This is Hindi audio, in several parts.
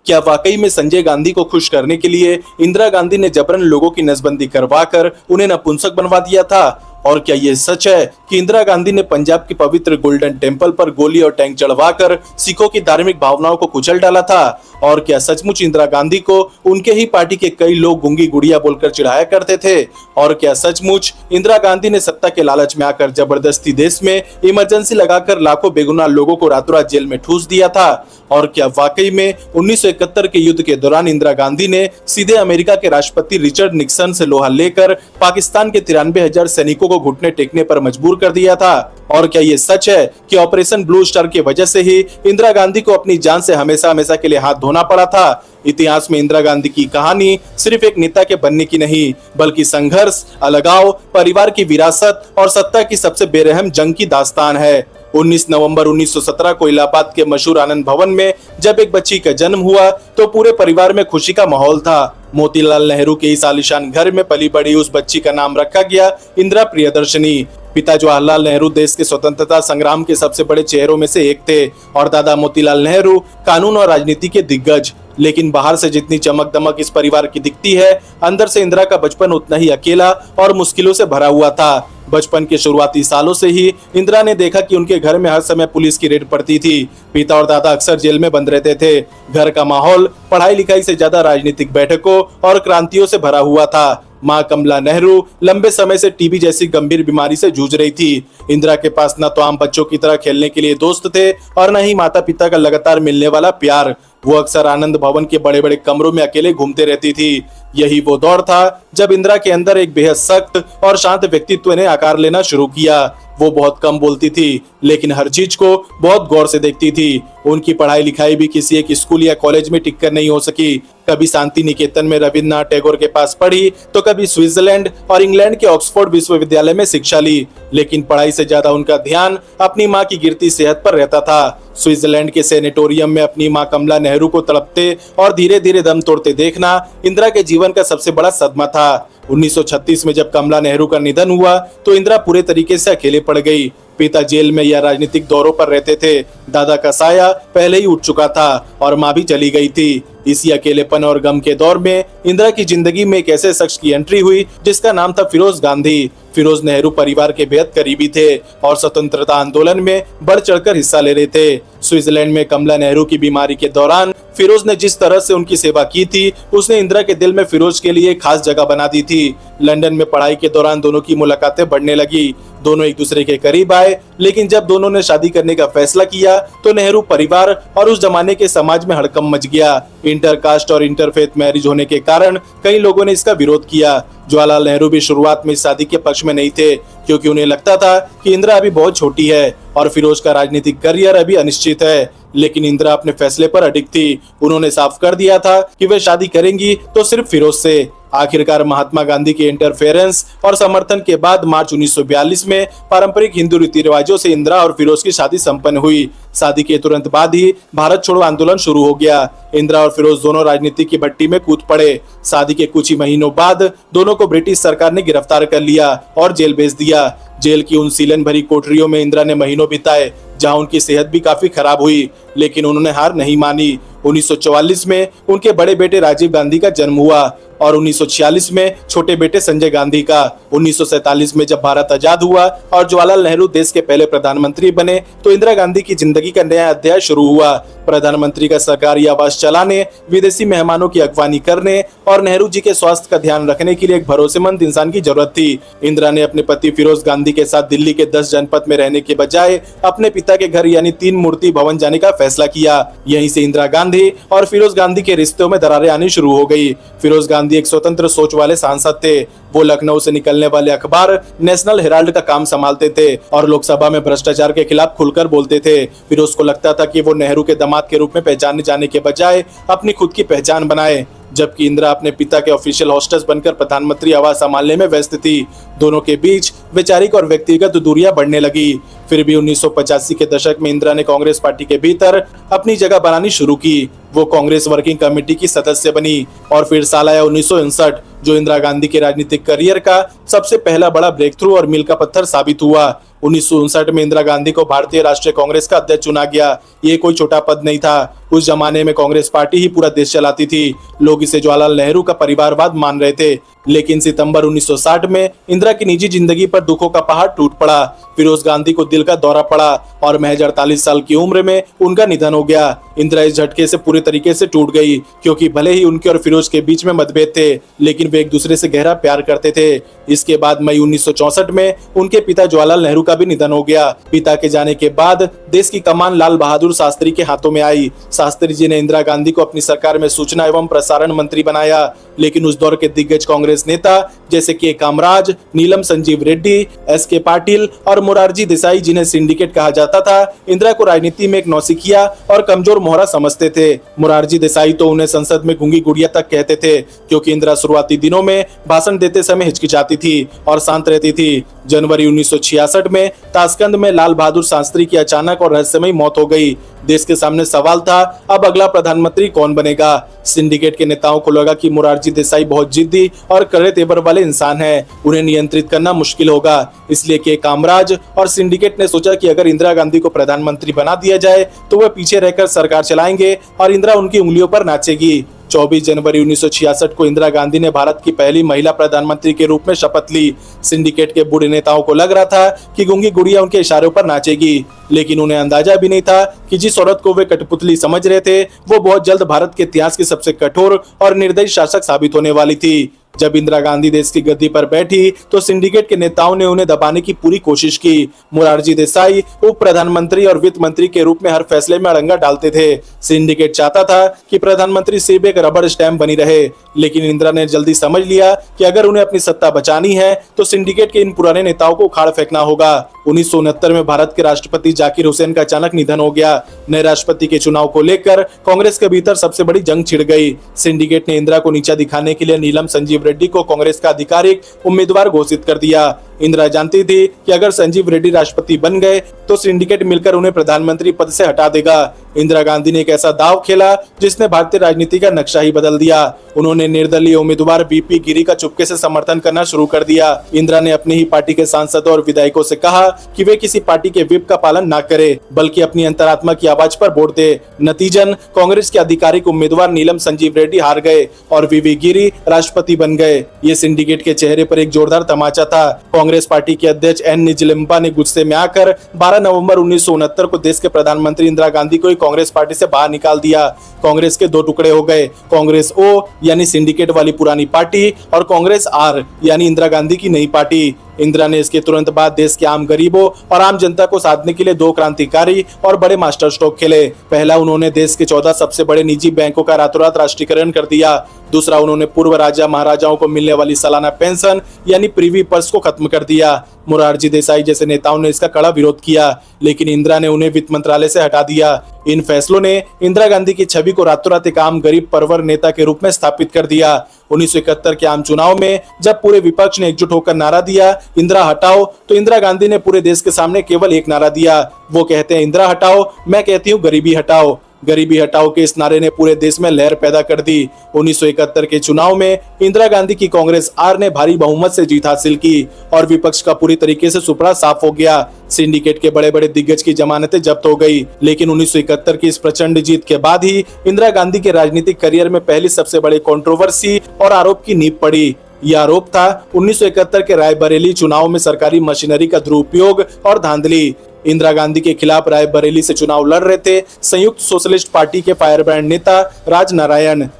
क्या वाकई में संजय गांधी को खुश करने के लिए इंदिरा गांधी ने जबरन लोगों की नसबंदी करवाकर उन्हें नपुंसक बनवा दिया था? और क्या ये सच है कि इंदिरा गांधी ने पंजाब के पवित्र गोल्डन टेम्पल पर गोली और टैंक चढ़वाकर सिखों की धार्मिक भावनाओं को कुचल डाला था? और क्या सचमुच इंदिरा गांधी को उनके ही पार्टी के कई लोग गूंगी गुड़िया बोलकर चिढ़ाया करते थे? और क्या सचमुच इंदिरा गांधी ने सत्ता के लालच में आकर जबरदस्ती देश में इमरजेंसी लगाकर लाखों बेगुनाह लोगों को रातों रात जेल में ठूस दिया था? और क्या वाकई में 1971 के युद्ध के दौरान इंदिरा गांधी ने सीधे अमेरिका के राष्ट्रपति रिचर्ड निक्सन से लोहा लेकर पाकिस्तान के 93,000 सैनिकों को घुटने टेकने पर मजबूर कर दिया था? और क्या ये सच है कि ऑपरेशन ब्लू स्टार की वजह से ही इंदिरा गांधी को अपनी जान से हमेशा हमेशा के लिए हाथ धोना पड़ा था? इतिहास में इंदिरा गांधी की कहानी सिर्फ एक नेता के बनने की नहीं, बल्कि संघर्ष, अलगाव, परिवार की विरासत और सत्ता की सबसे बेरहम जंग की दास्तान है। 19 नवंबर 1917 को इलाहाबाद के मशहूर आनंद भवन में जब एक बच्ची का जन्म हुआ तो पूरे परिवार में खुशी का माहौल था। मोतीलाल नेहरू के इस आलीशान घर में पली बड़ी उस बच्ची का नाम रखा गया इंदिरा प्रियदर्शनी। पिता जवाहरलाल नेहरू देश के स्वतंत्रता संग्राम के सबसे बड़े चेहरों में से एक थे और दादा मोतीलाल नेहरू कानून और राजनीति के दिग्गज। लेकिन बाहर से जितनी चमक दमक इस परिवार की दिखती है, अंदर से इंदिरा का बचपन उतना ही अकेला और मुश्किलों से भरा हुआ था। बचपन के शुरुआती सालों से ही इंदिरा ने देखा कि उनके घर में हर समय पुलिस की रेड पड़ती थी। पिता और दादा अक्सर जेल में बंद रहते थे। घर का माहौल पढ़ाई लिखाई से ज्यादा राजनीतिक बैठकों और क्रांतियों से भरा हुआ था। मां कमला नेहरू लंबे समय से टीबी जैसी गंभीर बीमारी से जूझ रही थी। इंदिरा के पास न तो आम बच्चों की तरह खेलने के लिए दोस्त थे और न ही माता पिता का लगातार मिलने वाला प्यार। वो अक्सर आनंद भवन के बड़े बड़े कमरों में अकेले घूमते रहती थी। यही वो दौर था जब इंदिरा के अंदर एक बेहद सख्त और शांत व्यक्तित्व ने आकार लेना शुरू किया। वो बहुत कम बोलती थी, लेकिन हर चीज को बहुत गौर से देखती थी। उनकी पढ़ाई लिखाई भी किसी एक स्कूल या कॉलेज में टिक कर नहीं हो सकी। कभी शांति निकेतन में रविन्द्रनाथ टैगोर के पास पढ़ी तो कभी स्विट्जरलैंड और इंग्लैंड के ऑक्सफोर्ड विश्वविद्यालय में शिक्षा ली। लेकिन पढ़ाई से ज्यादा उनका ध्यान अपनी माँ की गिरती सेहत पर रहता था। स्विट्जरलैंड के सेनेटोरियम में अपनी माँ कमला नेहरू को तड़पते और धीरे धीरे दम तोड़ते देखना इंदिरा के जीवन का सबसे बड़ा सदमा था। 1936 में जब कमला नेहरू का निधन हुआ तो इंदिरा पूरे तरीके से अकेले पड़ गई। पिता जेल में या राजनीतिक दौरों पर रहते थे, दादा का साया पहले ही उठ चुका था और माँ भी चली गई थी। इसी अकेलेपन और गम के दौर में इंदिरा की जिंदगी में एक ऐसे शख्स की एंट्री हुई जिसका नाम था फिरोज गांधी। फिरोज नेहरू परिवार के बेहद करीबी थे और स्वतंत्रता आंदोलन में बढ़ चढ़कर हिस्सा ले रहे थे। स्विट्जरलैंड में कमला नेहरू की बीमारी के दौरान फिरोज ने जिस तरह से उनकी सेवा की थी, उसने इंदिरा के दिल में फिरोज के लिए एक खास जगह बना दी थी। लंदन में पढ़ाई के दौरान दोनों की मुलाकातें बढ़ने लगी। दोनों एक दूसरे के करीब आए, लेकिन जब दोनों ने शादी करने का फैसला किया तो नेहरू परिवार और उस जमाने के समाज में हड़कंप मच गया। इंटरकास्ट और इंटरफेथ मैरिज होने के कारण कई लोगों ने इसका विरोध किया। जवाहरलाल नेहरू भी शुरुआत में इस शादी के पक्ष में नहीं थे, क्योंकि उन्हें लगता था कि इंदिरा अभी बहुत छोटी है और फिरोज का राजनीतिक करियर अभी अनिश्चित है। लेकिन इंदिरा अपने फैसले पर अडिग थी। उन्होंने साफ कर दिया था कि वे शादी करेंगी तो सिर्फ फिरोज से। आखिरकार महात्मा गांधी के इंटरफेरेंस और समर्थन के बाद मार्च 1942 में पारंपरिक हिंदू रीति रिवाजों से इंदिरा और फिरोज की शादी संपन्न हुई। शादी के तुरंत बाद ही भारत छोड़ो आंदोलन शुरू हो गया। इंदिरा और फिरोज दोनों राजनीति की भट्टी में कूद पड़े। शादी के कुछ ही महीनों बाद दोनों को ब्रिटिश सरकार ने गिरफ्तार कर लिया और जेल भेज दिया। जेल की उन सीलन भरी कोठरियों में इंदिरा ने महीनों बिताए, जहां उनकी सेहत भी काफी खराब हुई, लेकिन उन्होंने हार नहीं मानी। 1944 में उनके बड़े बेटे राजीव गांधी का जन्म हुआ और 1946 में छोटे बेटे संजय गांधी का। 1947 में जब भारत आजाद हुआ और जवाहरलाल नेहरू देश के पहले प्रधानमंत्री बने तो इंदिरा गांधी की जिंदगी का नया अध्याय शुरू हुआ। प्रधानमंत्री का सरकारी आवास चलाने, विदेशी मेहमानों की अगवानी करने और नेहरू जी के स्वास्थ्य का ध्यान रखने के लिए एक भरोसेमंद इंसान की जरूरत थी। इंदिरा ने अपने पति फिरोज गांधी के साथ दिल्ली के 10 जनपद में रहने के बजाय अपने पिता के घर यानी 3 मूर्ति भवन जाने का फैसला किया। यहीं से इंदिरा गांधी और फिरोज गांधी के रिश्तों में दरारें आनी शुरू हो गई। फिरोज गांधी एक स्वतंत्र सोच वाले सांसद थे। वो लखनऊ से निकलने वाले अखबार नेशनल हेराल्ड का काम संभालते थे और लोकसभा में भ्रष्टाचार के खिलाफ खुलकर बोलते थे। फिरोज को लगता था कि वो नेहरू के दामाद के रूप में पहचाने जाने के बजाय अपनी खुद की पहचान बनाए, जबकि इंदिरा अपने पिता के ऑफिशियल होस्टेस बनकर प्रधानमंत्री आवास संभालने में व्यस्त थी। दोनों के बीच वैचारिक और व्यक्तिगत दूरियां बढ़ने लगी। फिर भी 1985 के दशक में इंदिरा ने कांग्रेस पार्टी के भीतर अपनी जगह बनानी शुरू की। वो कांग्रेस वर्किंग कमेटी की सदस्य बनी और फिर साल आया 1959, जो इंदिरा गांधी के राजनीतिक करियर का सबसे पहला बड़ा ब्रेक थ्रू और मील का पत्थर साबित हुआ। 1959 में इंदिरा गांधी को भारतीय राष्ट्रीय कांग्रेस का अध्यक्ष चुना गया। ये कोई छोटा पद नहीं था। उस जमाने में कांग्रेस पार्टी ही पूरा देश चलाती थी। लोग इसे जवाहरलाल नेहरू का परिवारवाद मान रहे थे। लेकिन सितंबर 1960 में इंदिरा की निजी जिंदगी पर दुखों का पहाड़ टूट पड़ा। फिरोज गांधी को दिल का दौरा पड़ा और महज 48 साल की उम्र में उनका निधन हो गया। इंदिरा इस झटके से पूरे तरीके से टूट गई, क्योंकि भले ही उनके और फिरोज के बीच में मतभेद थे, लेकिन वे एक दूसरे से गहरा प्यार करते थे। इसके बाद मई 1964 में उनके पिता जवाहरलाल नेहरू का भी निधन हो गया। पिता के जाने के बाद देश की कमान लाल बहादुर शास्त्री के हाथों में आई। शास्त्री जी ने इंदिरा गांधी को अपनी सरकार में सूचना एवं प्रसारण मंत्री बनाया, लेकिन उस दौर के दिग्गज कांग्रेस नेता जैसे के कामराज, नीलम संजीव रेड्डी, एस.के. पाटिल और मोरारजी देसाई, जिन्हें सिंडिकेट कहा जाता था, इंदिरा को राजनीति में एक नौसिखिया और कमजोर मोहरा समझते थे। मोरारजी देसाई तो उन्हें संसद में गूंगी गुड़िया तक कहते थे, क्योंकि इंदिरा शुरुआती दिनों में भाषण देते समय हिचकिचाती थी और शांत रहती थी। जनवरी 1966 में ताशकंद में लाल बहादुर शास्त्री की अचानक और रहस्यमयी मौत हो गई। देश के सामने सवाल था, अब अगला प्रधानमंत्री कौन बनेगा। सिंडिकेट के नेताओं को लगा कि मोरारजी देसाई बहुत जिद्दी और कड़े तेवर वाले इंसान हैं, उन्हें नियंत्रित करना मुश्किल होगा। इसलिए के कामराज और सिंडिकेट ने सोचा कि अगर इंदिरा गांधी को प्रधानमंत्री बना दिया जाए तो वह पीछे रहकर सरकार चलाएंगे और इंदिरा उनकी उंगलियों पर नाचेगी। 24 जनवरी 1966 को इंदिरा गांधी ने भारत की पहली महिला प्रधानमंत्री के रूप में शपथ ली। सिंडिकेट के बूढ़े नेताओं को लग रहा था कि गूंगी गुड़िया उनके इशारों पर नाचेगी, लेकिन उन्हें अंदाजा भी नहीं था कि जिस औरत को वे कठपुतली समझ रहे थे, वो बहुत जल्द भारत के इतिहास की सबसे कठोर और निर्दयी शासक साबित होने वाली थी। जब इंदिरा गांधी देश की गद्दी पर बैठी तो सिंडिकेट के नेताओं ने उन्हें दबाने की पूरी कोशिश की। मोरारजी देसाई उप प्रधानमंत्री और वित्त मंत्री के रूप में हर फैसले में अड़ंगा डालते थे। सिंडिकेट चाहता था कि प्रधानमंत्री सिर्फ एक रबर स्टैंप बनी रहे, लेकिन इंदिरा ने जल्दी समझ लिया कि अगर उन्हें अपनी सत्ता बचानी है तो सिंडिकेट के इन पुराने नेताओं को उखाड़ फेंकना होगा। 1969 में भारत के राष्ट्रपति जाकिर हुसैन का अचानक निधन हो गया। नए राष्ट्रपति के चुनाव को लेकर कांग्रेस के भीतर सबसे बड़ी जंग छिड़ गई। सिंडिकेट ने इंदिरा को नीचा दिखाने के लिए नीलम संजीव रेड्डी को कांग्रेस का आधिकारिक उम्मीदवार घोषित कर दिया। इंदिरा जानती थी कि अगर संजीव रेड्डी राष्ट्रपति बन गए तो सिंडिकेट मिलकर उन्हें प्रधानमंत्री पद से हटा देगा। इंदिरा गांधी ने एक ऐसा दांव खेला जिसने भारतीय राजनीति का नक्शा ही बदल दिया। उन्होंने निर्दलीय उम्मीदवार बीपी गिरी का चुपके से समर्थन करना शुरू कर दिया। इंदिरा ने अपनी ही पार्टी के सांसदों और विधायकों से कहा कि वे किसी पार्टी के व्हिप का पालन न करें, बल्कि अपनी अंतरात्मा की आवाज पर वोट दे। नतीजन कांग्रेस के आधिकारिक उम्मीदवार नीलम संजीव रेड्डी हार गए और वीवी गिरी राष्ट्रपति बन गए। ये सिंडिकेट के चेहरे पर एक जोरदार तमाचा था। कांग्रेस पार्टी के अध्यक्ष एन निजलिम्बा ने गुस्से में आकर 12 नवंबर 1969 को देश के प्रधानमंत्री इंदिरा गांधी को कांग्रेस पार्टी से बाहर निकाल दिया। कांग्रेस के दो टुकड़े हो गए, कांग्रेस ओ यानी सिंडिकेट वाली पुरानी पार्टी और कांग्रेस आर यानी इंदिरा गांधी की नई पार्टी। इंदिरा ने इसके तुरंत बाद देश के आम गरीबों और आम जनता को साधने के लिए दो क्रांतिकारी और बड़े मास्टर स्ट्रोक खेले। पहला, उन्होंने देश के 14 सबसे बड़े निजी बैंकों का रातों रात राष्ट्रीयकरण कर दिया। दूसरा, उन्होंने पूर्व राजा महाराजाओं को मिलने वाली सालाना पेंशन यानी प्रीवी पर्स को खत्म कर दिया। मोरारजी देसाई जैसे नेताओं ने इसका कड़ा विरोध किया, लेकिन इंदिरा ने उन्हें वित्त मंत्रालय से हटा दिया। इन फैसलों ने इंदिरा गांधी की छवि को रातों रात एक आम गरीब परवर नेता के रूप में स्थापित कर दिया। 1971 के आम चुनाव में जब पूरे विपक्ष ने एकजुट होकर नारा दिया इंदिरा हटाओ, तो इंदिरा गांधी ने पूरे देश के सामने केवल एक नारा दिया। वो कहते हैं इंदिरा हटाओ, मैं कहती हूँ गरीबी हटाओ। गरीबी हटाओ के इस नारे ने पूरे देश में लहर पैदा कर दी। 1971 के चुनाव में इंदिरा गांधी की कांग्रेस आर ने भारी बहुमत से जीत हासिल की और विपक्ष का पूरी तरीके से सुपड़ा साफ हो गया। सिंडिकेट के बड़े बड़े दिग्गज की जमानतें जब्त हो गई, लेकिन 1971 की इस प्रचंड जीत के बाद ही इंदिरा गांधी के राजनीतिक करियर में पहली सबसे बड़ी कंट्रोवर्सी और आरोप की नींव पड़ी। यह आरोप था 1971 के रायबरेली चुनाव में सरकारी मशीनरी का दुरुपयोग और धांधली। इंदिरा गांधी के खिलाफ रायबरेली से चुनाव लड़ रहे थे संयुक्त सोशलिस्ट पार्टी के फायरब्रांड नेता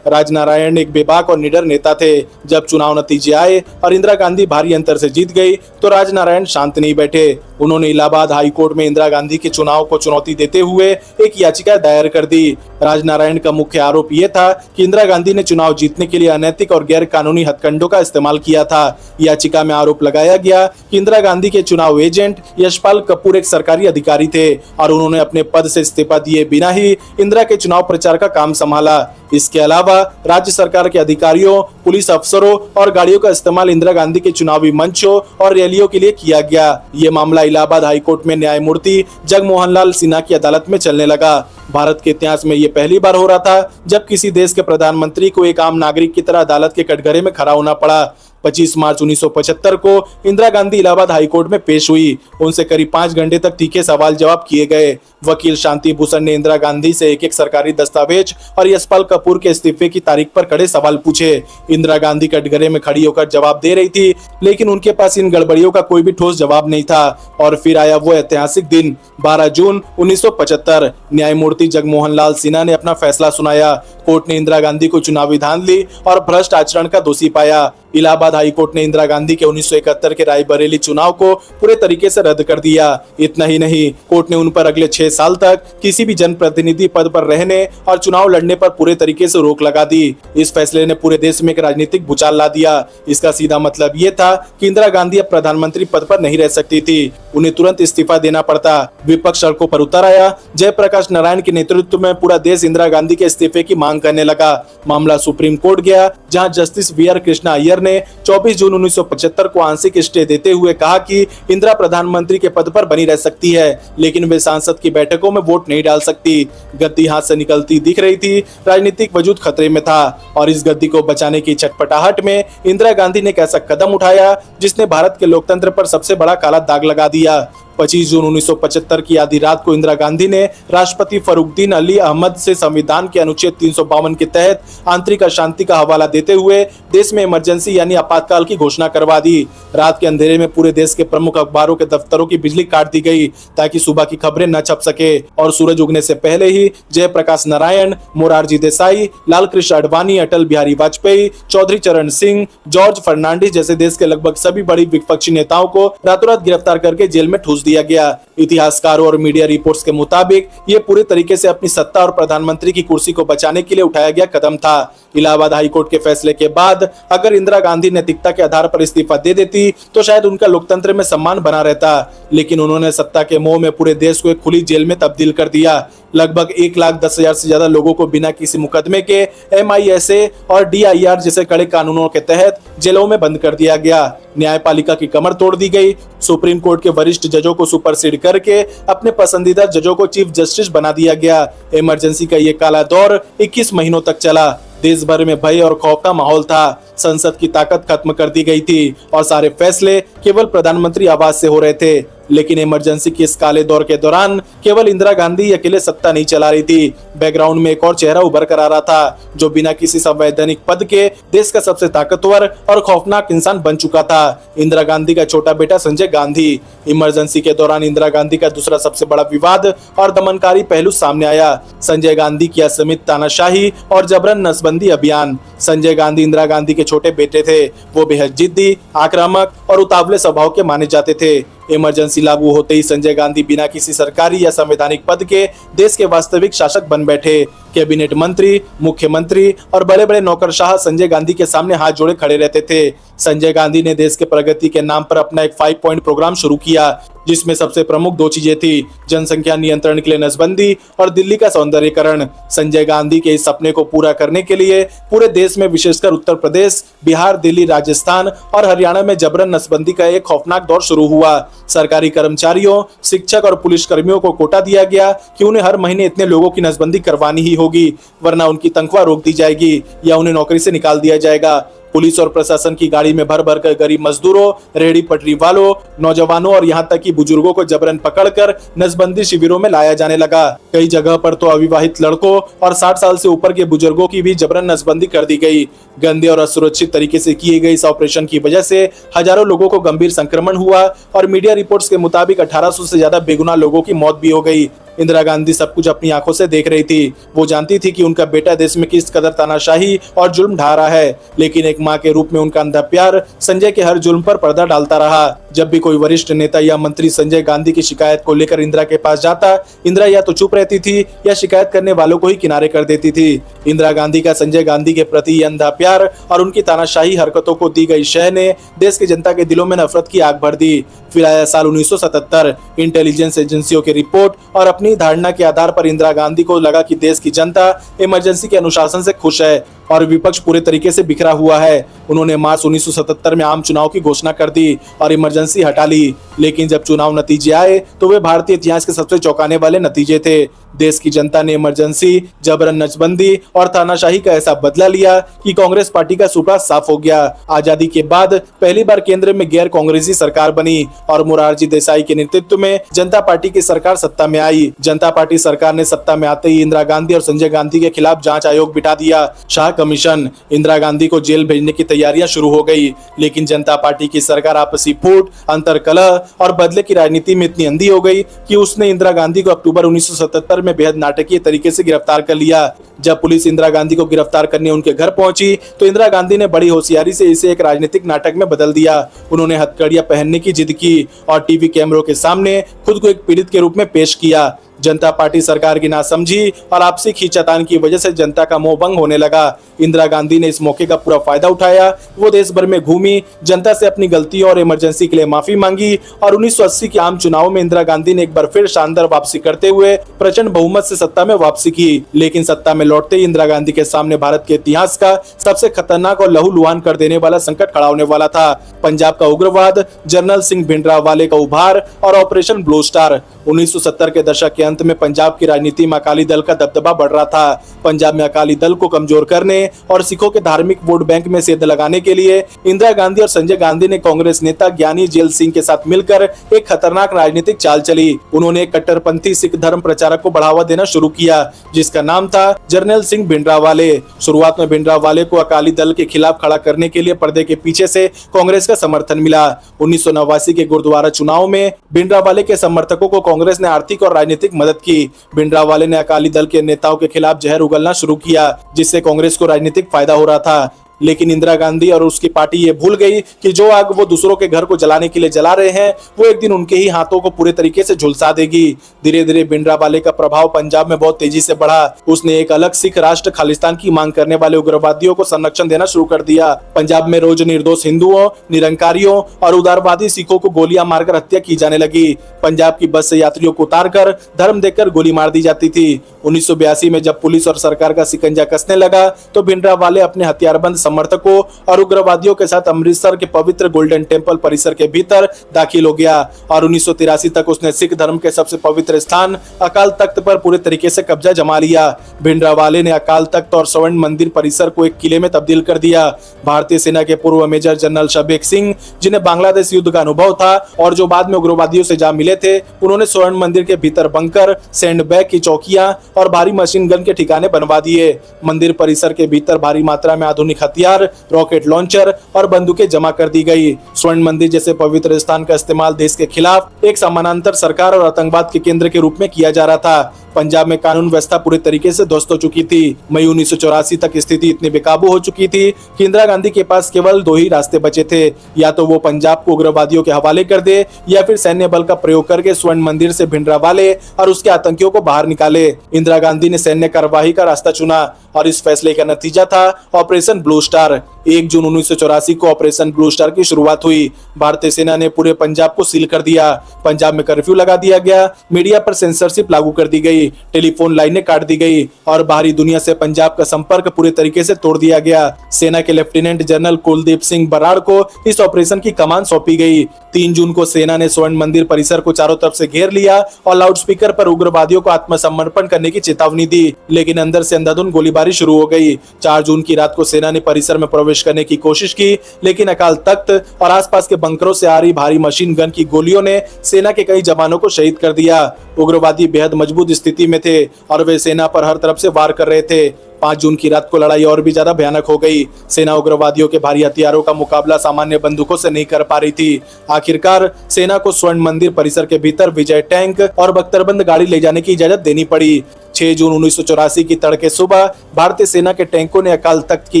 राजनारायण एक बेबाक और निडर नेता थे। जब चुनाव नतीजे आए और इंदिरा गांधी भारी अंतर से जीत गई तो राजनारायण शांत नहीं बैठे। उन्होंने इलाहाबाद हाई कोर्ट में इंदिरा गांधी के चुनाव को चुनौती देते हुए एक याचिका दायर कर दी। राजनारायण का मुख्य आरोप यह था कि इंदिरा गांधी ने चुनाव जीतने के लिए अनैतिक और गैर कानूनी हथकंडों का इस्तेमाल किया था। याचिका में आरोप लगाया गया कि इंदिरा गांधी के चुनाव एजेंट यशपाल कपूर एक सरकारी अधिकारी थे और उन्होंने अपने पद से इस्तीफा दिए बिना ही इंदिरा के चुनाव प्रचार का काम संभाला। इसके अलावा राज्य सरकार के अधिकारियों, पुलिस अफसरों और गाड़ियों का इस्तेमाल इंदिरा गांधी के चुनावी मंचों और रैलियों के लिए किया गया। ये मामला इलाहाबाद हाईकोर्ट में न्यायमूर्ति जगमोहन लाल सिन्हा की अदालत में चलने लगा। भारत के इतिहास में ये पहली बार हो रहा था जब किसी देश के प्रधानमंत्री को एक आम नागरिक की तरह अदालत के कटघरे में खड़ा होना पड़ा। 25 मार्च 1975 को इंदिरा गांधी इलाहाबाद हाईकोर्ट में पेश हुई। उनसे करीब 5 घंटे तक तीखे सवाल जवाब किए गए। वकील शांति भूषण ने इंदिरा गांधी से एक एक सरकारी दस्तावेज और यशपाल कपूर के इस्तीफे की तारीख पर कड़े सवाल पूछे। इंदिरा गांधी कटघरे में खड़ी होकर जवाब दे रही थी, लेकिन उनके पास इन गड़बड़ियों का कोई भी ठोस जवाब नहीं था। और फिर आया वो ऐतिहासिक दिन 12 जून 1975। न्यायमूर्ति जगमोहन लाल सिन्हा ने अपना फैसला सुनाया। कोर्ट ने इंदिरा गांधी को चुनावी धांधली और भ्रष्ट आचरण का दोषी पाया। इलाहाबाद हाई कोर्ट ने इंदिरा गांधी के 1971 के रायबरेली चुनाव को पूरे तरीके से रद्द कर दिया। इतना ही नहीं, कोर्ट ने उन पर अगले 6 साल तक किसी भी जनप्रतिनिधि पद पर रहने और चुनाव लड़ने पर पूरे तरीके से रोक लगा दी। इस फैसले ने पूरे देश में एक राजनीतिक भूचाल ला दिया। इसका सीधा मतलब ये था कि इंदिरा गांधी अब प्रधानमंत्री पद पर नहीं रह सकती थी, उन्हें तुरंत इस्तीफा देना पड़ता। विपक्ष सड़कों पर उतर आया। जयप्रकाश नारायण के नेतृत्व में पूरा देश इंदिरा गांधी के इस्तीफे की मांग करने लगा। मामला सुप्रीम कोर्ट गया, जहां जस्टिस वी.आर. कृष्णा अय्यर ने 24 जून 1975 को आंशिक स्टे देते हुए कहा कि इंदिरा प्रधानमंत्री के पद पर बनी रह सकती है, लेकिन वे सांसद की बैठकों में वोट नहीं डाल सकती। गद्दी हाथ से निकलती दिख रही थी, राजनीतिक वजूद खतरे में था, और इस गद्दी को बचाने की छटपटाहट में इंदिरा गांधी ने एक ऐसा कदम उठाया जिसने भारत के लोकतंत्र पर सबसे बड़ा काला दाग लगा दिया। 25 जून 1975 की आधी रात को इंदिरा गांधी ने राष्ट्रपति फरुखुद्दीन अली अहमद से संविधान के अनुच्छेद 352 के तहत आंतरिक अशांति का हवाला देते हुए देश में इमरजेंसी यानी आपातकाल की घोषणा करवा दी। रात के अंधेरे में पूरे देश के प्रमुख अखबारों के दफ्तरों की बिजली काट दी गई ताकि सुबह की खबरें न छप सके, और सूरज उगने से पहले ही जयप्रकाश नारायण, मोरारजी देसाई, लालकृष्ण आडवाणी, अटल बिहारी वाजपेयी, चौधरी चरण सिंह, जॉर्ज फर्नांडिस जैसे देश के लगभग सभी बड़ी विपक्षी नेताओं को रातों रात गिरफ्तार करके जेल में ठूस दिया गया। इतिहासकारों और मीडिया रिपोर्ट्स के मुताबिक ये पूरे तरीके से अपनी सत्ता और प्रधानमंत्री की कुर्सी को बचाने के लिए उठाया गया कदम था। इलाहाबाद हाईकोर्ट के फैसले के बाद अगर इंदिरा गांधी नैतिकता के आधार पर इस्तीफा दे देती तो शायद उनका लोकतंत्र में सम्मान बना रहता, लेकिन उन्होंने सत्ता के मोह में पूरे देश को एक खुली जेल में तब्दील कर दिया। लगभग 1,10,000 से ज्यादा लोगों को बिना किसी मुकदमे के MISA और DIR जैसे कड़े कानूनों के तहत जेलों में बंद कर दिया गया। न्यायपालिका की कमर तोड़ दी गई। सुप्रीम कोर्ट के वरिष्ठ जजों को सुपरसीड करके अपने पसंदीदा जजों को चीफ जस्टिस बना दिया गया। इमरजेंसी का ये काला दौर 21 महीनों तक चला। देश भर में भय और खौफ का माहौल था। संसद की ताकत खत्म कर दी गई थी और सारे फैसले केवल प्रधानमंत्री आवाज से हो रहे थे। लेकिन इमरजेंसी के इस काले दौर के दौरान केवल इंदिरा गांधी अकेले सत्ता नहीं चला रही थी। बैकग्राउंड में एक और चेहरा उभर कर आ रहा था जो बिना किसी संवैधानिक पद के देश का सबसे ताकतवर और खौफनाक इंसान बन चुका था। इंदिरा गांधी का छोटा बेटा संजय गांधी। इमरजेंसी के दौरान इंदिरा गांधी का दूसरा सबसे बड़ा विवाद और दमनकारी पहलू सामने आया। संजय गांधी की असीमित तानाशाही और जबरन नसबंदी अभियान। संजय गांधी इंदिरा गांधी के छोटे बेटे थे। वो बेहद जिद्दी, आक्रामक और उतावले स्वभाव के माने जाते थे। इमरजेंसी लागू होते ही संजय गांधी बिना किसी सरकारी या संवैधानिक पद के देश के वास्तविक शासक बन बैठे। कैबिनेट मंत्री, मुख्यमंत्री और बड़े बड़े नौकरशाह संजय गांधी के सामने हाथ जोड़े खड़े रहते थे। संजय गांधी ने देश के प्रगति के नाम पर अपना एक 5 पॉइंट प्रोग्राम शुरू किया, जिसमें सबसे प्रमुख 2 चीजें थी, जनसंख्या नियंत्रण के लिए नसबंदी और दिल्ली का सौंदर्यीकरण। संजय गांधी के इस सपने को पूरा करने के लिए पूरे देश में, विशेषकर उत्तर प्रदेश, बिहार, दिल्ली, राजस्थान और हरियाणा में जबरन नसबंदी का एक खौफनाक दौर शुरू हुआ। सरकारी कर्मचारियों, शिक्षक और पुलिस कर्मियों को कोटा दिया गया कि उन्हें हर महीने इतने लोगों की नसबंदी करवानी ही होगी, वरना उनकी तनख्वाह रोक दी जाएगी या उन्हें नौकरी से निकाल दिया जाएगा। पुलिस और प्रशासन की गाड़ी में भर भर कर गरीब मजदूरों, रेहड़ी पटरी वालों, नौजवानों और यहाँ तक कि बुजुर्गों को जबरन पकड़कर नसबंदी शिविरों में लाया जाने लगा। कई जगह पर तो अविवाहित लड़कों और 60 साल से ऊपर के बुजुर्गों की भी जबरन नसबंदी कर दी गई। गंदे और असुरक्षित तरीके से किए गए इस ऑपरेशन की वजह से हजारों लोगों को गंभीर संक्रमण हुआ और मीडिया रिपोर्ट्स के मुताबिक 1800 से ज्यादा बेगुनाह लोगों की मौत भी हो गई। इंदिरा गांधी सब कुछ अपनी आंखों से देख रही थी। वो जानती थी कि उनका बेटा देश में किस कदर तानाशाही और जुल्म ढा रहा है, लेकिन एक माँ के रूप में उनका अंधा प्यार संजय के हर जुल्म पर पर्दा डालता रहा। जब भी कोई वरिष्ठ नेता या मंत्री संजय गांधी की शिकायत को लेकर इंदिरा के पास जाता, इंदिरा या तो चुप रहती थी या शिकायत करने वालों को ही किनारे कर देती थी। इंदिरा गांधी का संजय गांधी के प्रति अंधा प्यार और उनकी तानाशाही हरकतों को दी गई शह ने देश की जनता के दिलों में नफरत की आग भर दी। फिर आया साल 1977। इंटेलिजेंस एजेंसियों की रिपोर्ट और अपनी धारणा के आधार पर इंदिरा गांधी को लगा कि देश की जनता इमरजेंसी के अनुशासन से खुश है और विपक्ष पूरे तरीके से बिखरा हुआ है। उन्होंने मार्च 1977 में आम चुनाव की घोषणा कर दी और इमरजेंसी हटा ली। लेकिन जब चुनाव नतीजे आए तो वे भारतीय इतिहास के सबसे चौंकाने वाले नतीजे थे। देश की जनता ने इमरजेंसी, जबरन नसबंदी और तानाशाही का ऐसा बदला लिया कि कांग्रेस पार्टी का सूपड़ा साफ हो गया। आजादी के बाद पहली बार केंद्र में गैर कांग्रेसी सरकार बनी और मोरारजी देसाई के नेतृत्व में जनता पार्टी की सरकार सत्ता में आई। जनता पार्टी सरकार ने सत्ता में आते ही इंदिरा गांधी और संजय गांधी के खिलाफ जांच आयोग बिठा दिया, शाह कमीशन। इंदिरा गांधी को जेल भेजने की तैयारियां शुरू हो गई, लेकिन जनता पार्टी की सरकार आपसी फूट, अंतरकलह और बदले की राजनीति में इतनी अंधी हो गई कि उसने इंदिरा गांधी को अक्टूबर 1977 में बेहद नाटकीय तरीके से गिरफ्तार कर लिया। जब पुलिस इंदिरा गांधी को गिरफ्तार करने उनके घर पहुंची तो इंदिरा गांधी ने बड़ी होशियारी से इसे एक राजनीतिक नाटक में बदल दिया। उन्होंने हथकड़ियां पहनने की जिद की और टीवी कैमरों के सामने खुद को एक पीड़ित के रूप में पेश किया। जनता पार्टी सरकार की नासमझी और आपसी खींचातान की वजह से जनता का मोह भंग होने लगा। इंदिरा गांधी ने इस मौके का पूरा फायदा उठाया। वो देश भर में घूमी, जनता से अपनी गलतियों और इमरजेंसी के लिए माफी मांगी और 1980 के आम चुनाव में इंदिरा गांधी ने एक बार फिर शानदार वापसी करते हुए प्रचंड बहुमत से सत्ता में वापसी की। लेकिन सत्ता में लौटते ही इंदिरा गांधी के सामने भारत के इतिहास का सबसे खतरनाक और लहूलुहान कर देने वाला संकट खड़ा होने वाला था। पंजाब का उग्रवाद, जनरल सिंह भिंडरावाले का उभार और ऑपरेशन ब्लू स्टार। 1970 के दशक के अंत में पंजाब की राजनीति में अकाली दल का दबदबा बढ़ रहा था। पंजाब में अकाली दल को कमजोर करने और सिखों के धार्मिक वोट बैंक में सेध लगाने के लिए इंदिरा गांधी और संजय गांधी ने कांग्रेस नेता ज्ञानी जेल सिंह के साथ मिलकर एक खतरनाक राजनीतिक चाल चली। उन्होंने एक कट्टरपंथी सिख धर्म प्रचारक को बढ़ावा देना शुरू किया, जिसका नाम था जनरल सिंह भिंडरावाले। शुरुआत में भिंडरावाले को अकाली दल के खिलाफ खड़ा करने के लिए पर्दे के पीछे से कांग्रेस का समर्थन मिला। 1989 के गुरुद्वारा चुनाव में भिंडरावाले के समर्थकों को कांग्रेस ने आर्थिक और राजनीतिक मदद की। भिंडरावाले ने अकाली दल के नेताओं के खिलाफ जहर उगलना शुरू किया, जिससे कांग्रेस को राजनीतिक फायदा हो रहा था। लेकिन इंदिरा गांधी और उसकी पार्टी ये भूल गई कि जो आग वो दूसरों के घर को जलाने के लिए जला रहे हैं, वो एक दिन उनके ही हाथों को पूरे तरीके से झुलसा देगी। धीरे धीरे भिंडरावाले का प्रभाव पंजाब में बहुत तेजी से बढ़ा। उसने एक अलग सिख राष्ट्र खालिस्तान की मांग करने वाले उग्रवादियों को संरक्षण देना शुरू कर दिया। पंजाब में रोज निर्दोष हिंदुओं, निरंकारियों और उदारवादी सिखों को गोलियां मारकर हत्या की जाने लगी। पंजाब की बस से यात्रियों को उतारकर धर्म देकर गोली मार दी जाती थी। 1982 में जब पुलिस और सरकार का शिकंजा कसने लगा तो भिंडरावाले अपने हथियारबंद समर्थकों और उग्रवादियों के साथ अमृतसर के पवित्र गोल्डन टेम्पल परिसर के भीतर दाखिल हो गया और 1983 तक उसने सिख धर्म के सबसे पवित्र स्थान अकाल तख्त पर पूरे तरीके से कब्जा जमा लिया। भिंडरावाले ने अकाल तख्त और स्वर्ण मंदिर परिसर को एक किले में तब्दील कर दिया। भारतीय सेना के पूर्व मेजर जनरल शबीक सिंह, जिन्हें बांग्लादेश युद्ध का अनुभव था और जो बाद में उग्रवादियों से जा मिले थे, उन्होंने स्वर्ण मंदिर के भीतर बंकर, सैंडबैग की चौकियां और भारी मशीन गन के ठिकाने बनवा दिए। मंदिर परिसर के भीतर भारी मात्रा में आधुनिक हथियार, रॉकेट लॉन्चर और बंदूकें जमा कर दी गई। स्वर्ण मंदिर जैसे पवित्र स्थान का इस्तेमाल देश के खिलाफ एक समानांतर सरकार और आतंकवाद के केंद्र के रूप में किया जा रहा था। पंजाब में कानून व्यवस्था पूरी तरीके से ध्वस्त हो चुकी थी। मई 1984 तक स्थिति इतनी बेकाबू हो चुकी थी कि इंदिरा गांधी के पास केवल दो ही रास्ते बचे थे, या तो वो पंजाब को उग्रवादियों के हवाले कर दे या फिर सैन्य बल का प्रयोग करके स्वर्ण मंदिर से भिंडरावाले और उसके आतंकियों को बाहर निकाले। इंदिरा गांधी ने सैन्य कार्यवाही का रास्ता चुना और इस फैसले का नतीजा था ऑपरेशन ब्लू स्टार। 1 जून 1984 को ऑपरेशन ब्लू स्टार की शुरुआत हुई। भारतीय सेना ने पूरे पंजाब को सील कर दिया। पंजाब में कर्फ्यू लगा दिया गया, मीडिया पर सेंसरशिप लागू कर दी गई, टेलीफोन लाइनें काट दी गई और बाहरी दुनिया से पंजाब का संपर्क पूरे तरीके से तोड़ दिया गया। सेना के लेफ्टिनेंट जनरल कुलदीप सिंह बराड़ को इस ऑपरेशन की कमान सौंपी गई। 3 जून को सेना ने स्वर्ण मंदिर परिसर को चारों तरफ से घेर लिया और लाउडस्पीकर पर उग्रवादियों को आत्मसमर्पण करने की चेतावनी दी, लेकिन अंदर से अंधाधुंध गोलीबारी शुरू हो गई। 4 जून की रात को सेना ने परिसर में प्रवेश करने की कोशिश की, लेकिन अकाल तख्त और आसपास के बंकरों से आ रही भारी मशीन गन की गोलियों ने सेना के कई जवानों को शहीद कर दिया। उग्रवादी बेहद मजबूत स्थिति में थे और वे सेना पर हर तरफ से वार कर रहे थे। 5 जून की रात को लड़ाई और भी ज्यादा भयानक हो गई। सेना उग्रवादियों के भारी हथियारों का मुकाबला सामान्य बंदूकों से नहीं कर पा रही थी। आखिरकार सेना को स्वर्ण मंदिर परिसर के भीतर विजय टैंक और बख्तरबंद गाड़ी ले जाने की इजाजत देनी पड़ी। 6 जून 1984 की तड़के सुबह भारतीय सेना के टैंकों ने अकाल तख्त की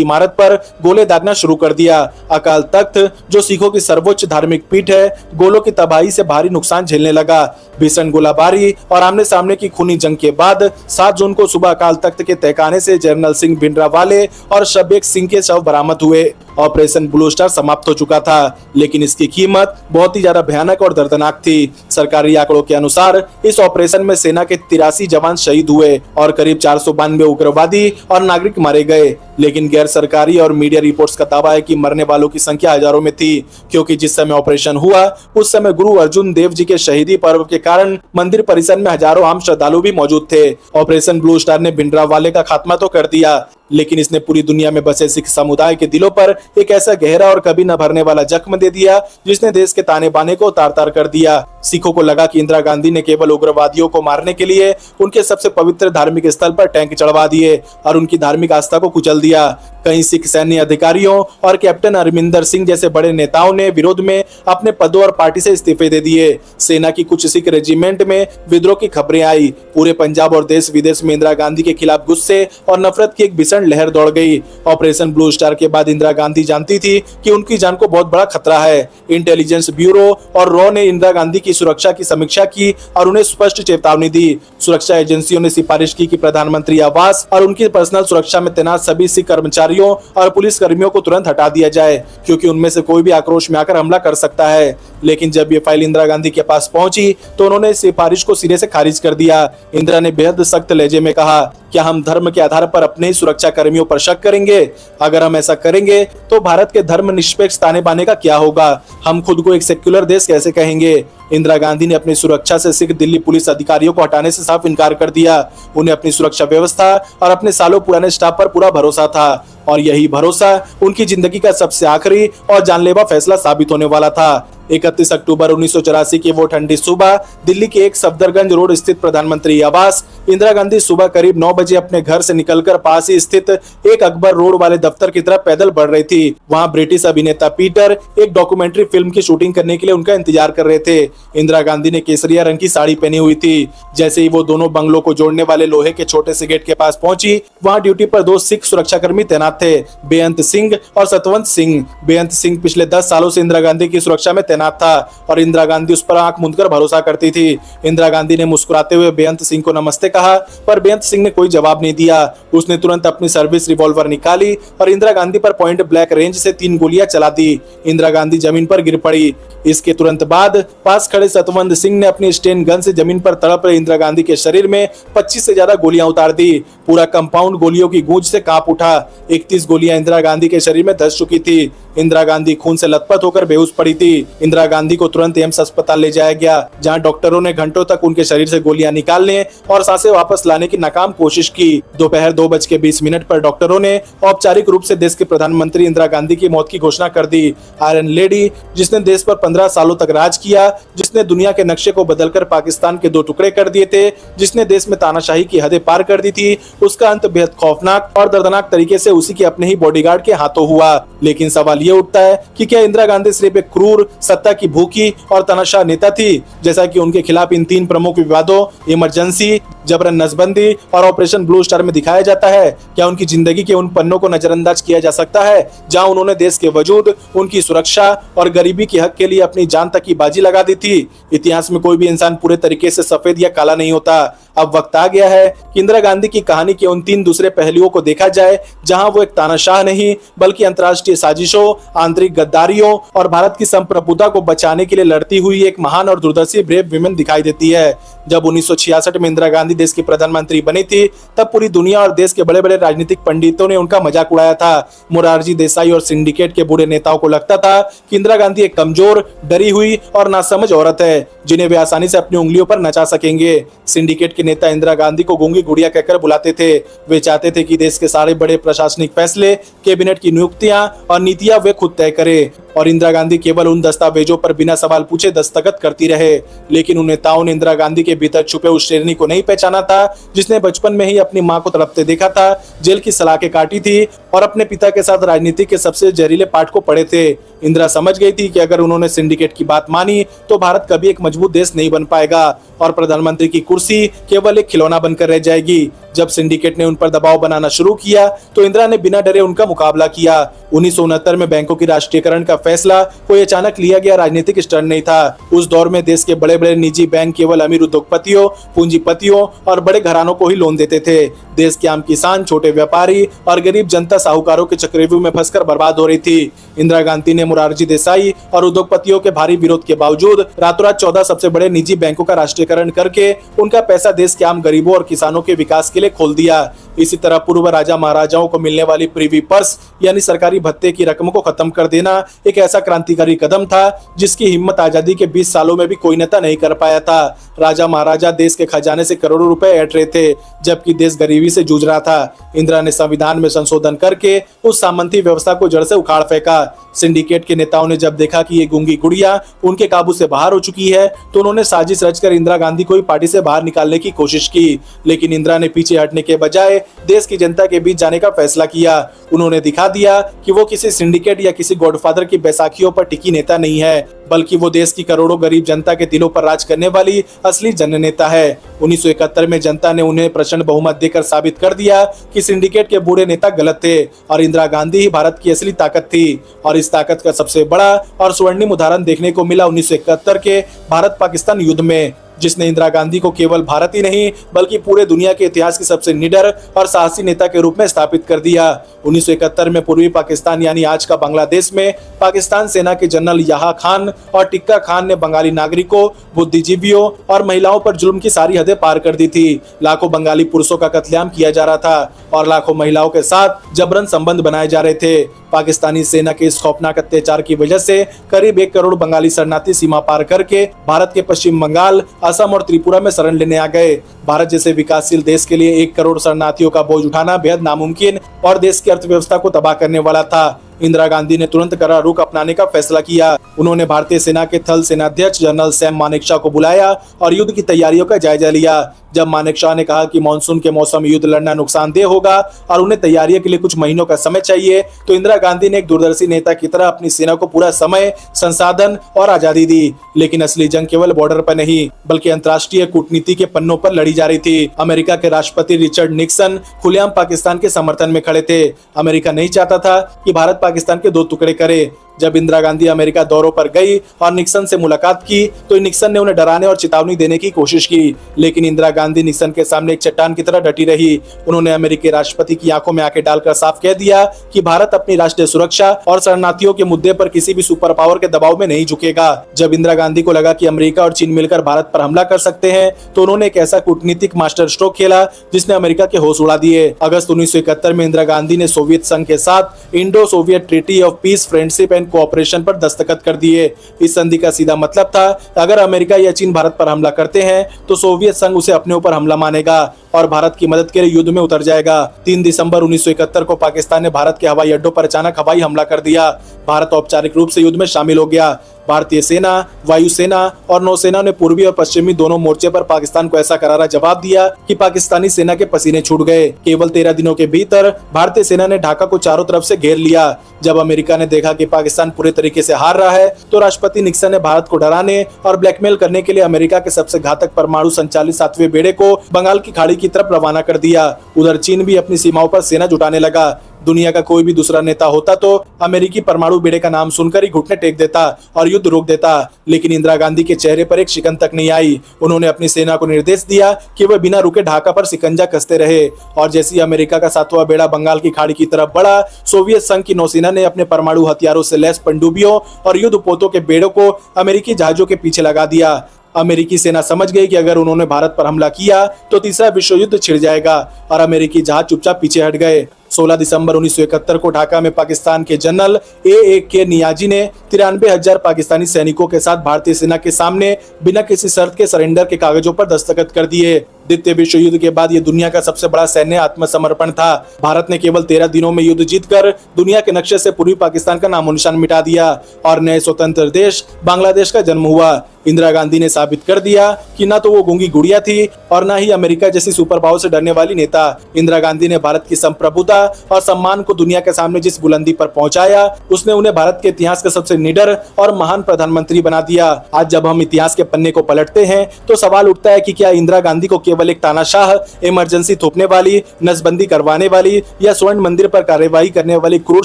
इमारत पर गोले दागना शुरू कर दिया। अकाल तख्त, जो सिखों की सर्वोच्च धार्मिक पीठ है, गोलों की तबाही से भारी नुकसान झेलने लगा। भीषण गोलाबारी और आमने सामने की खूनी जंग के बाद 7 जून को सुबह अकाल तख्त के तहखाने से जनरल सिंह भिंडरावाले और शबीक सिंह के शव बरामद हुए। ऑपरेशन ब्लू स्टार समाप्त हो चुका था, लेकिन इसकी कीमत बहुत ही ज्यादा भयानक और दर्दनाक थी। सरकारी आंकड़ों के अनुसार इस ऑपरेशन में सेना के 83 जवान शहीद हुए और करीब 492 उग्रवादी और नागरिक मारे गए, लेकिन गैर सरकारी और मीडिया रिपोर्ट्स का दावा है कि मरने वालों की संख्या हजारों में थी, क्योंकि जिस समय ऑपरेशन हुआ उस समय गुरु अर्जुन देव जी के शहीदी पर्व के कारण मंदिर परिसर में हजारों आम श्रद्धालु भी मौजूद थे। ऑपरेशन ब्लू स्टार ने भिंडरावाले का खात्मा तो कर दिया, लेकिन इसने पूरी दुनिया में बसे सिख समुदाय के दिलों पर एक ऐसा गहरा और कभी न भरने वाला जख्म दे दिया जिसने देश के ताने बाने को तार तार कर दिया। सिखों को लगा कि इंदिरा गांधी ने केवल उग्रवादियों को मारने के लिए उनके सबसे पवित्र धार्मिक स्थल पर टैंक चढ़वा दिए और उनकी धार्मिक आस्था को कुचल दिया। कई सिख सैन्य अधिकारियों और कैप्टन अरविंदर सिंह जैसे बड़े नेताओं ने विरोध में अपने पदों और पार्टी से इस्तीफे दे दिए। सेना की कुछ सिख रेजिमेंट में विद्रोह की खबरें आई। पूरे पंजाब और देश विदेश में इंदिरा गांधी के खिलाफ गुस्से और नफरत की एक भीषण लहर दौड़ गई। ऑपरेशन ब्लू स्टार के बाद इंदिरा गांधी जानती थी कि उनकी जान को बहुत बड़ा खतरा है। इंटेलिजेंस ब्यूरो और रॉ ने इंदिरा गांधी की सुरक्षा की समीक्षा की और उन्हें स्पष्ट चेतावनी दी। सुरक्षा एजेंसियों ने सिफारिश की कि प्रधानमंत्री आवास और उनकी पर्सनल सुरक्षा में तैनात सभी सिख कर्मचारियों और पुलिस कर्मियों को तुरंत हटा दिया जाए, क्योंकि उनमें से कोई भी आक्रोश में आकर हमला कर सकता है। लेकिन जब ये फाइल इंदिरा गांधी के पास पहुंची तो उन्होंने इस सिफारिश को सिरे से खारिज कर दिया। इंदिरा ने बेहद सख्त लहजे में कहा, क्या हम धर्म के आधार पर अपने ही सुरक्षा कर्मियों पर शक करेंगे? अगर हम ऐसा करेंगे तो भारत के धर्म निरपेक्ष ताने बाने का क्या होगा? हम खुद को एक सेक्युलर देश कैसे कहेंगे? इंदिरा गांधी ने अपनी सुरक्षा से सिख दिल्ली पुलिस अधिकारियों को हटाने से साफ इनकार कर दिया। उन्हें अपनी सुरक्षा व्यवस्था और अपने सालों पुराने स्टाफ पर पूरा भरोसा था, और यही भरोसा उनकी जिंदगी का सबसे आखिरी और जानलेवा फैसला साबित होने वाला था। 31 अक्टूबर 1984 की वो ठंडी सुबह दिल्ली के एक सफदरगंज रोड स्थित प्रधानमंत्री आवास। इंदिरा गांधी सुबह करीब 9 बजे अपने घर से निकलकर पास ही स्थित एक अकबर रोड वाले दफ्तर की तरफ पैदल बढ़ रही थी। वहां ब्रिटिश अभिनेता पीटर एक डॉक्यूमेंट्री फिल्म की शूटिंग करने के लिए उनका इंतजार कर रहे थे। इंदिरा गांधी ने केसरिया रंग की साड़ी पहनी हुई थी। जैसे ही वो दोनों बंगलों को जोड़ने वाले लोहे के छोटे से गेट के पास पहुंची, वहां ड्यूटी पर 2 सिख सुरक्षाकर्मी तैनात थे, बेअंत सिंह और सतवंत सिंह। बेअंत सिंह पिछले 10 सालों से इंदिरा गांधी की सुरक्षा में तैनात था और इंदिरा गांधी उस पर आंख मूंदकर भरोसा करती थी। इंदिरा गांधी ने मुस्कुराते हुए बेअंत सिंह को नमस्ते कहा, पर बेअंत सिंह ने कोई जवाब नहीं दिया। उसने तुरंत अपनी सर्विस रिवॉल्वर निकाली और इंदिरा गांधी पर पॉइंट ब्लैंक रेंज से 3 गोलियां चला दी। इंदिरा गांधी जमीन पर गिर पड़ी। इसके तुरंत बाद पास खड़े सतवंत सिंह ने अपनी स्टेन गन से जमीन पर तड़प रहे इंदिरा गांधी के शरीर में 25 से ज्यादा गोलियां उतार दी। पूरा कंपाउंड गोलियों की गूंज से कांप उठा। 31 गोलियां इंदिरा गांधी के शरीर में धंस चुकी थी। इंदिरा गांधी खून से लथपथ होकर बेहोश पड़ी थी। इंदिरा गांधी को तुरंत एम्स अस्पताल ले जाया गया, जहां डॉक्टरों ने घंटों तक उनके शरीर से गोलियां निकालने और सांसें वापस लाने की नाकाम कोशिश की। दोपहर 2:20 पर डॉक्टरों ने औपचारिक रूप से देश के प्रधानमंत्री इंदिरा गांधी की मौत की घोषणा कर दी। आयरन लेडी, जिसने देश पर 15 सालों तक राज किया, जिसने दुनिया के नक्शे को बदलकर पाकिस्तान के 2 टुकड़े कर दिए थे, जिसने देश में तानाशाही की हदें पार कर दी थी, उसका अंत बेहद खौफनाक और दर्दनाक तरीके से उसी के अपने ही बॉडीगार्ड के हाथों हुआ। लेकिन सवाल ये उठता है कि क्या इंदिरा गांधी सिर्फ एक क्रूर, सत्ता की भूखी और तनाशाह नेता थी, जैसा कि उनके खिलाफ इन 3 प्रमुख विवादों, इमरजेंसी, जबरन नसबंदी और ऑपरेशन ब्लू स्टार में दिखाया जाता है? क्या उनकी जिंदगी के उन पन्नों को नजरअंदाज किया जा सकता है जहां उन्होंने देश के वजूद, उनकी सुरक्षा और गरीबी के हक के लिए अपनी जान तक की बाजी लगा दी थी? इतिहास में कोई भी इंसान पूरे तरीके से सफेद या काला नहीं होता। अब वक्त आ गया है कि इंदिरा गांधी की कहानी के उन 3 दूसरे पहलुओं को देखा जाए, जहां वो एक तानाशाह नहीं बल्कि अंतर्राष्ट्रीय साजिशों, आंतरिक गद्दारियों और भारत की संप्रभुता को बचाने के लिए लड़ती हुई एक महान और दूरदर्शी ब्रेव विमेन दिखाई देती है। जब 1966 में इंदिरा गांधी देश की प्रधानमंत्री बनी थी, तब पूरी दुनिया और देश के बड़े बड़े राजनीतिक पंडितों ने उनका मजाक उड़ाया था। मोरारजी देसाई और सिंडिकेट के बूढ़े नेताओं को लगता था कि इंदिरा गांधी एक कमजोर, डरी हुई और नासमझ औरत है, जिन्हें वे आसानी से अपनी उंगलियों पर नचा सकेंगे। सिंडिकेट के नेता इंदिरा गांधी को गूंगी गुड़िया कहकर बुलाते थे। वे चाहते थे कि देश के सारे बड़े प्रशासनिक फैसले, कैबिनेट की नियुक्तियां और नीतियां वे खुद तय करे और इंदिरा गांधी केवल उन दस्तावेजों पर बिना सवाल पूछे दस्तखत करती रहे। लेकिन उन नेताओं ने इंदिरा गांधी के भीतर छुपे उस शेरनी को नहीं पहचाना था, जिसने बचपन में ही अपनी मां को तड़पते देखा था, जेल की सलाखें काटी थी और अपने पिता के साथ राजनीति के सबसे जहरीले पाठ को पढ़े थे। इंदिरा समझ गई थी कि अगर उन्होंने सिंडिकेट की बात मानी तो भारत कभी एक मजबूत देश नहीं बन पाएगा और प्रधानमंत्री की कुर्सी केवल एक खिलौना बनकर रह जाएगी। जब सिंडिकेट ने उन पर दबाव बनाना शुरू किया तो इंदिरा ने बिना डरे उनका मुकाबला किया। 1969 में बैंकों की राष्ट्रीयकरण का फैसला कोई अचानक लिया गया राजनीतिक स्टंट नहीं था। उस दौर में देश के बड़े बड़े निजी बैंक केवल अमीर उद्योगपतियों, पूंजीपतियों और बड़े घरानों को ही लोन देते थे। देश के आम किसान, छोटे व्यापारी और गरीब जनता साहूकारों के चक्रव्यूह में फंसकर बर्बाद हो रही थी। इंदिरा गांधी ने मोरारजी देसाई और उद्योगपतियों के भारी विरोध के बावजूद रातों रात 14 सबसे बड़े निजी बैंकों का राष्ट्रीयकरण करके उनका पैसा देश के आम गरीबों और किसानों के विकास के लिए खोल दिया। इसी तरह पूर्व राजा महाराजाओं को मिलने वाली प्रिवी पर्स यानी सरकारी भत्ते की रकम को खत्म कर देना एक ऐसा क्रांतिकारी कदम था जिसकी हिम्मत आजादी के 20 सालों में भी कोई नेता नहीं कर पाया था। राजा महाराजा देश के खजाने से करोड़ों रुपए ऐंठ रहे थे, जबकि देश गरीबी से जूझ रहा था। इंदिरा ने संविधान में संशोधन करके उस सामंती व्यवस्था को जड़ से उखाड़ फेंका। सिंडिकेट के नेताओं ने जब देखा कि ये गूंगी गुड़िया उनके काबू से बाहर हो चुकी है, तो उन्होंने साजिश रचकर इंदिरा गांधी को ही पार्टी से बाहर निकालने की कोशिश की। लेकिन इंदिरा ने पीछे हटने के बजाय देश की जनता के बीच जाने का फैसला किया। उन्होंने दिखा दिया कि वो किसी सिंडिकेट या किसी गॉडफादर की बैसाखियों पर टिकी नेता नहीं है, बल्कि वो देश की करोड़ों गरीब जनता के दिलों पर राज करने वाली असली जननेता है। 1971 में जनता ने उन्हें प्रचंड बहुमत देकर साबित कर दिया कि सिंडिकेट के बूढ़े नेता गलत थे और इंदिरा गांधी ही भारत की असली ताकत थी। और इस ताकत का सबसे बड़ा और स्वर्णिम उदाहरण देखने को मिला 1971 के भारत पाकिस्तान युद्ध में, जिसने इंदिरा गांधी को केवल भारत ही नहीं बल्कि पूरे दुनिया के इतिहास के सबसे निडर और साहसी नेता के रूप में स्थापित कर दिया। 1971 में पूर्वी पाकिस्तान यानी आज का बांग्लादेश में पाकिस्तान सेना के जनरल याहा खान और टिक्का खान ने बंगाली नागरिकों, बुद्धिजीवियों और महिलाओं पर जुल्म की सारी हदें पार कर दी थी। लाखों बंगाली पुरुषों का कत्लेआम किया जा रहा था और लाखों महिलाओं के साथ जबरन संबंध बनाए जा रहे थे। पाकिस्तानी सेना के इस खौफनाक अत्याचार की वजह से करीब 1 करोड़ बंगाली शरणार्थी सीमा पार करके भारत के पश्चिम बंगाल, असम और त्रिपुरा में शरण लेने आ गए। भारत जैसे विकासशील देश के लिए 1 करोड़ शरणार्थियों का बोझ उठाना बेहद नामुमकिन और देश की अर्थव्यवस्था को तबाह करने वाला था। इंदिरा गांधी ने तुरंत कड़ा रुख अपनाने का फैसला किया। उन्होंने भारतीय सेना के थल सेनाध्यक्ष जनरल सैम मानेकशॉ को बुलाया और युद्ध की तैयारियों का जायजा लिया। जब मानेकशॉ ने कहा कि मानसून के मौसम में युद्ध लड़ना नुकसानदेह होगा और उन्हें तैयारियों के लिए कुछ महीनों का समय चाहिए, तो इंदिरा गांधी ने एक दूरदर्शी नेता की तरह अपनी सेना को पूरा समय, संसाधन और आजादी दी। लेकिन असली जंग केवल बॉर्डर पर नहीं बल्कि अंतर्राष्ट्रीय कूटनीति के पन्नों पर लड़ी जा रही थी। अमेरिका के राष्ट्रपति रिचर्ड निक्सन खुलेआम पाकिस्तान के समर्थन में खड़े थे। अमेरिका नहीं चाहता था कि भारत पाकिस्तान के 2 टुकड़े करे। जब इंदिरा गांधी अमेरिका दौरों पर गई और निक्सन से मुलाकात की, तो निक्सन ने उन्हें डराने और चेतावनी देने की कोशिश की, लेकिन इंदिरा गांधी निक्सन के सामने एक चट्टान की तरह डटी रही। उन्होंने अमेरिकी राष्ट्रपति की आंखों में आंखें डालकर साफ कह दिया कि भारत अपनी राष्ट्रीय सुरक्षा और शरणार्थियों के मुद्दे पर किसी भी सुपर पावर के दबाव में नहीं झुकेगा। जब इंदिरा गांधी को लगा कि अमेरिका और चीन मिलकर भारत पर हमला कर सकते हैं, तो उन्होंने एक ऐसा कूटनीतिक मास्टर स्ट्रोक खेला जिसने अमेरिका के होश उड़ा दिए। अगस्त 1971 में इंदिरा गांधी ने सोवियत संघ के साथ Indo Soviet treaty of peace, friendship and cooperation पर दस्तखत कर दिए। इस संधि का सीधा मतलब था, अगर अमेरिका या चीन भारत पर हमला करते हैं तो सोवियत संघ उसे अपने ऊपर हमला मानेगा और भारत की मदद के लिए युद्ध में उतर जाएगा। 3 दिसंबर 1971 को पाकिस्तान ने भारत के हवाई अड्डों पर अचानक हवाई हमला कर दिया। भारत औपचारिक रूप से युद्ध में शामिल हो गया। भारतीय सेना, वायुसेना और नौसेना ने पूर्वी और पश्चिमी दोनों मोर्चे पर पाकिस्तान को ऐसा करारा जवाब दिया कि पाकिस्तानी सेना के पसीने छूट गए। केवल 13 दिनों के भीतर भारतीय सेना ने ढाका को चारों तरफ से घेर लिया। जब अमेरिका ने देखा कि पाकिस्तान पूरे तरीके से हार रहा है, तो राष्ट्रपति निक्सन ने भारत को डराने और ब्लैकमेल करने के लिए अमेरिका के सबसे घातक परमाणु संचालित 7वें बेड़े को बंगाल की खाड़ी की तरफ रवाना कर दिया। उधर चीन भी अपनी सीमाओं पर सेना जुटाने लगा। दुनिया का कोई भी दूसरा नेता होता तो अमेरिकी परमाणु बेड़े का नाम सुनकर ही घुटने टेक देता और युद्ध रोक देता, लेकिन इंदिरा गांधी के चेहरे पर एक शिकन तक नहीं आई। उन्होंने अपनी सेना को निर्देश दिया कि वह बिना रुके ढाका पर सिकंजा कसते रहे और जैसे ही अमेरिका का 7वां बेड़ा बंगाल की खाड़ी की तरफ बढ़ा, सोवियत संघ की नौसेना ने अपने परमाणु हथियारों से लैस पनडुब्बियों और युद्धपोतों के बेड़ों को अमेरिकी जहाजों के पीछे लगा दिया। अमेरिकी सेना समझ गई कि अगर उन्होंने भारत पर हमला किया तो तीसरा विश्व युद्ध छिड़ जाएगा और अमेरिकी जहाज चुपचाप पीछे हट गए। 16 दिसंबर 1971 को ढाका में पाकिस्तान के जनरल A.A.K. नियाजी ने 93,000 पाकिस्तानी सैनिकों के साथ भारतीय सेना के सामने बिना किसी शर्त के सरेंडर के कागजों पर दस्तखत कर दिए। द्वितीय विश्व युद्ध के बाद ये दुनिया का सबसे बड़ा सैन्य आत्मसमर्पण था। भारत ने केवल 13 दिनों में युद्ध जीतकर दुनिया के नक्शे से पूर्वी पाकिस्तान का नामो निशान मिटा दिया और नए स्वतंत्र देश बांग्लादेश का जन्म हुआ। इंदिरा गांधी ने साबित कर दिया कि ना तो वो गूंगी गुड़िया थी और ना ही अमेरिका जैसी सुपर पावर से डरने वाली नेता। इंदिरा गांधी ने भारत की संप्रभुता और सम्मान को दुनिया के सामने जिस बुलंदी पर पहुंचाया, उसने उन्हें भारत के इतिहास के सबसे निडर और महान प्रधानमंत्री बना दिया। आज जब हम इतिहास के पन्ने को पलटते हैं तो सवाल उठता है कि क्या इंदिरा गांधी को केवल एक तानाशाह, इमरजेंसी थोपने वाली, नसबंदी करवाने वाली या स्वर्ण मंदिर पर कार्रवाई करने वाली क्रूर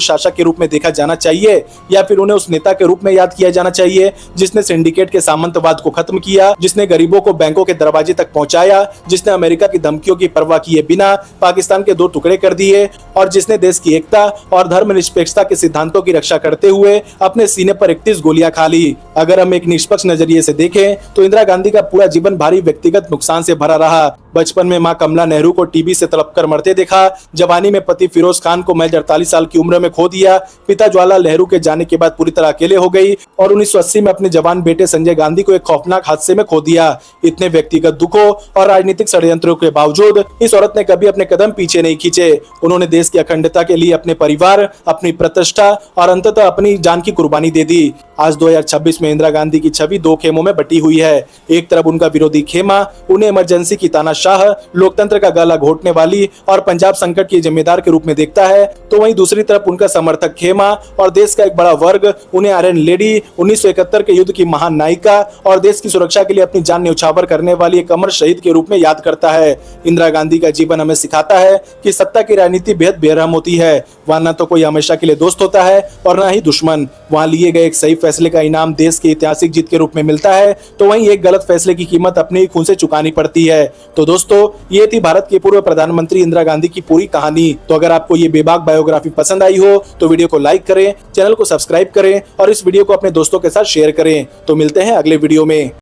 शासक के रूप में देखा जाना चाहिए, या फिर उन्हें उस नेता के रूप में याद किया जाना चाहिए जिसने सिंडिकेट के सामंतवाद को खत्म किया, जिसने गरीबों को बैंकों के दरवाजे तक पहुंचाया, जिसने अमेरिका की धमकियों की परवाह किए बिना पाकिस्तान के 2 टुकड़े कर दिए और जिसने देश की एकता और धर्मनिरपेक्षता के सिद्धांतों की रक्षा करते हुए अपने सीने पर 31 गोलियां खा ली। अगर हम एक निष्पक्ष नजरिए से देखें तो इंदिरा गांधी का पूरा जीवन भारी व्यक्तिगत नुकसान से भरा रहा। बचपन में मां कमला नेहरू को टीबी से तड़पकर मरते देखा, जवानी में पति फिरोज खान को महज 48 साल की उम्र में खो दिया, पिता जवाहरलाल नेहरू के जाने के बाद पूरी तरह अकेले हो गई और 1980 में अपने जवान बेटे संजय गांधी को एक खौफनाक हादसे में खो दिया। इतने व्यक्तिगत दुखों और राजनीतिक षड्यंत्रों के बावजूद इस औरत ने कभी अपने कदम पीछे नहीं खींचे। उन्होंने देश की अखंडता के लिए अपने परिवार, अपनी प्रतिष्ठा और अंततः अपनी जान की कुर्बानी दे दी। आज 2026 में इंदिरा गांधी की छवि 2 खेमों में बटी हुई है। एक तरफ उनका विरोधी खेमा उन्हें इमरजेंसी की तानाशाह, लोकतंत्र का गला घोटने वाली और पंजाब संकट की जिम्मेदार के रूप में देखता है, तो वहीं दूसरी तरफ उनका समर्थक खेमा और देश का एक बड़ा वर्ग उन्हें आयरन लेडी, 1971 के युद्ध की महान नायिका और देश की सुरक्षा के लिए अपनी जान न्यौछावर करने वाली एक अमर शहीद के रूप में याद करता है। इंदिरा गांधी का जीवन हमें सिखाता है कि सत्ता की राजनीति बेहद बेरहम होती है। वहां न तो कोई हमेशा के लिए दोस्त होता है और न ही दुश्मन। वहां लिए गए एक सही फैसले का इनाम देश की ऐतिहासिक जीत के रूप में मिलता है, तो वहीं एक गलत फैसले की कीमत अपने ही खून से चुकानी पड़ती है। तो दोस्तों, ये थी भारत के पूर्व प्रधानमंत्री इंदिरा गांधी की पूरी कहानी। तो अगर आपको ये बेबाक बायोग्राफी पसंद आई हो तो वीडियो को लाइक करें, चैनल को सब्सक्राइब करें और इस वीडियो को अपने दोस्तों के साथ शेयर करें। तो मिलते हैं अगले वीडियो में।